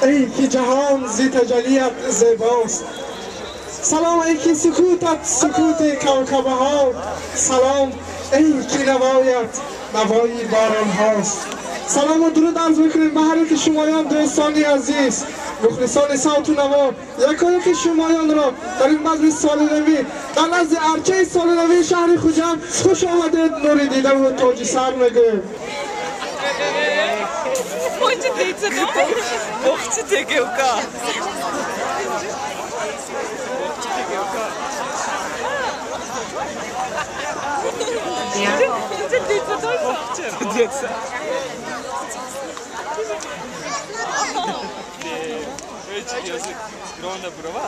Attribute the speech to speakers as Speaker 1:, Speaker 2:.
Speaker 1: ای که جهان زی تجلیت زیباست. سلام ای که سکوتت سکوت کوکبه ها. سلام ای که نوایت نوای باران هاست. سلام و درود عرض میکنیم به هر یک شمایان دوستانی عزیز مخلصان صوت و نوا، یکایک شمایان را در این مجلس سالنوی در نزد ارچه سالنوی شهر خوجند خوش آمدید. نوری دیده و تاج سر میگویم.
Speaker 2: Hoje deita não? Morte de Gilka. Hoje deita dois mortes. Deita. Hoje eu sei que grande prova.